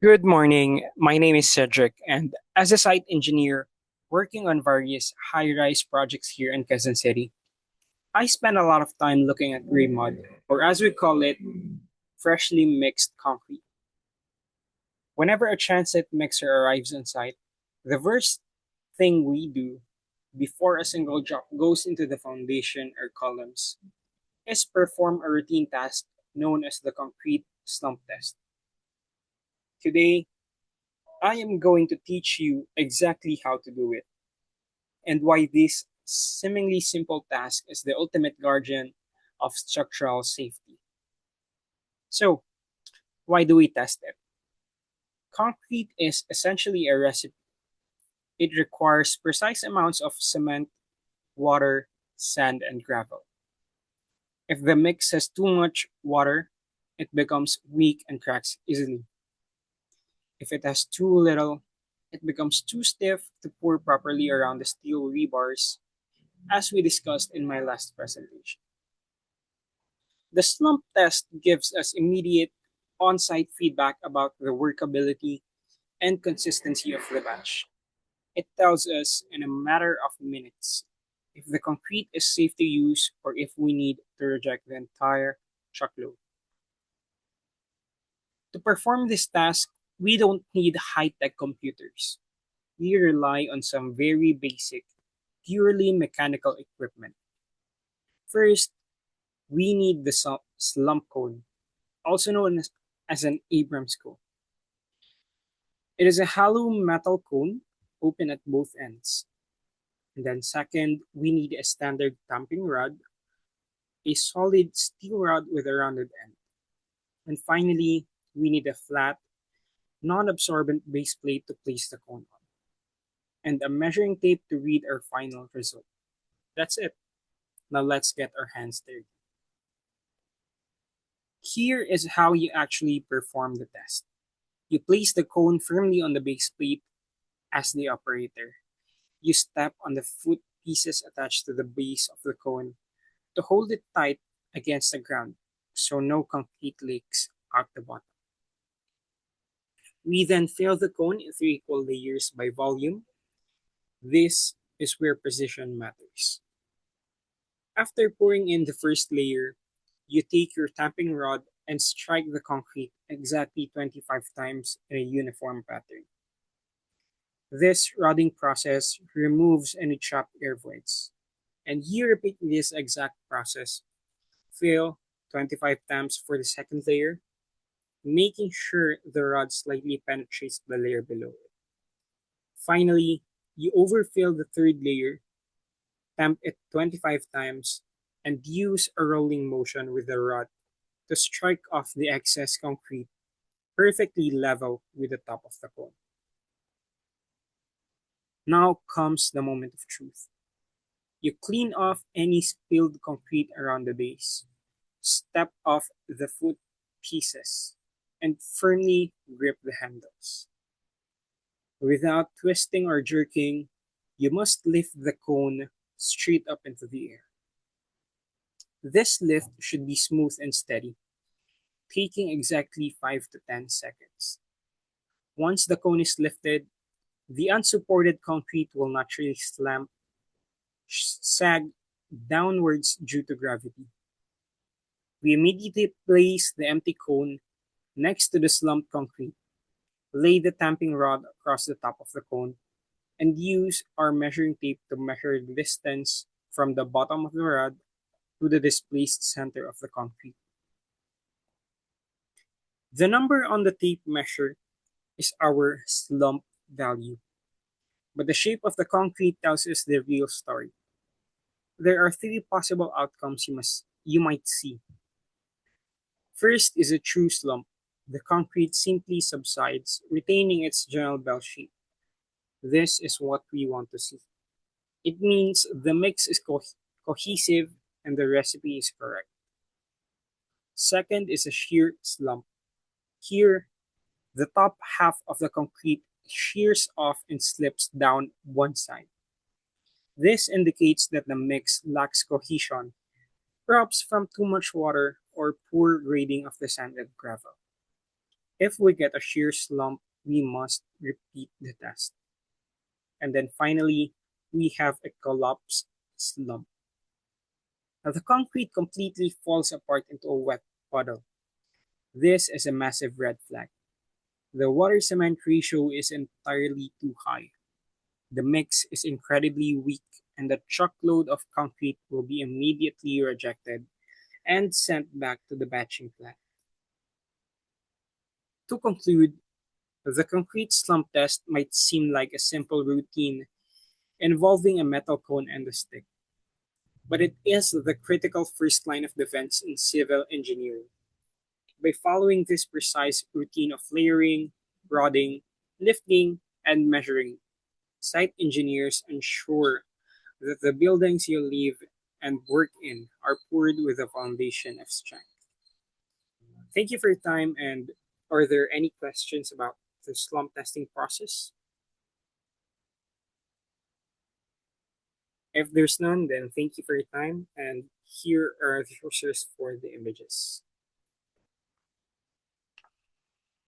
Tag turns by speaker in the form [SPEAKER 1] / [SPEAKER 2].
[SPEAKER 1] Good morning. My name is Cedric, and as a site engineer working on various high rise projects here in Quezon City, I spend a lot of time looking at gray mud, or as we call it, freshly mixed concrete. Whenever a transit mixer arrives on site, the first thing we do before a single drop goes into the foundation or columns is perform a routine task known as the concrete slump test. Today, I am going to teach you exactly how to do it and why this seemingly simple task is the ultimate guardian of structural safety. So, why do we test it? Concrete is essentially a recipe. It requires precise amounts of cement, water, sand, and gravel. If the mix has too much water, it becomes weak and cracks easily. If it has too little, it becomes too stiff to pour properly around the steel rebars, as we discussed in my last presentation. The slump test gives us immediate on site feedback about the workability and consistency of the batch. It tells us in a matter of minutes if the concrete is safe to use or if we need to reject the entire truckload. To perform this task, we don't need high tech computers. We rely on some very basic, purely mechanical equipment. First, we need the slump cone, also known as an Abrams cone. It is a hollow metal cone, open at both ends. And then second, we need a standard tamping rod, a solid steel rod with a rounded end. And finally, we need a flat, non-absorbent base plate to place the cone on, and a measuring tape to read our final result. That's it. Now let's get our hands dirty. Here is how you actually perform the test. You place the cone firmly on the base plate as the operator. You step on the foot pieces attached to the base of the cone to hold it tight against the ground so no concrete leaks out the bottom. We then fill the cone in three equal layers by volume. This is where precision matters. After pouring in the first layer, you take your tamping rod and strike the concrete exactly 25 times in a uniform pattern. This rodding process removes any trapped air voids. And you repeat this exact process. Fill 25 times for the second layer, making sure the rod slightly penetrates the layer below it. Finally, you overfill the third layer, tamp it 25 times, and use a rolling motion with the rod to strike off the excess concrete perfectly level with the top of the cone. Now comes the moment of truth. You clean off any spilled concrete around the base, step off the foot pieces, and firmly grip the handles. Without twisting or jerking, you must lift the cone straight up into the air. This lift should be smooth and steady, taking exactly 5 to 10 seconds. Once the cone is lifted, the unsupported concrete will naturally sag downwards due to gravity. We immediately place the empty cone next to the slumped concrete, lay the tamping rod across the top of the cone, and use our measuring tape to measure the distance from the bottom of the rod to the displaced center of the concrete. The number on the tape measure is our slump value, but the shape of the concrete tells us the real story. There are three possible outcomes you might see. First is a true slump. The concrete simply subsides, retaining its general bell shape. This is what we want to see. It means the mix is cohesive and the recipe is correct. Second is a shear slump. Here, the top half of the concrete shears off and slips down one side. This indicates that the mix lacks cohesion, perhaps from too much water or poor grading of the sand and gravel. If we get a shear slump, we must repeat the test. And then finally, we have a collapse slump. Now, the concrete completely falls apart into a wet puddle. This is a massive red flag. The water cement ratio is entirely too high. The mix is incredibly weak, and the truckload of concrete will be immediately rejected and sent back to the batching plant. To conclude, the concrete slump test might seem like a simple routine involving a metal cone and a stick, but it is the critical first line of defense in civil engineering. By following this precise routine of layering, rodding, lifting, and measuring, site engineers ensure that the buildings you live and work in are poured with a foundation of strength. Thank you for your time, and are there any questions about the slump testing process? If there's none, then thank you for your time, and here are the sources for the images.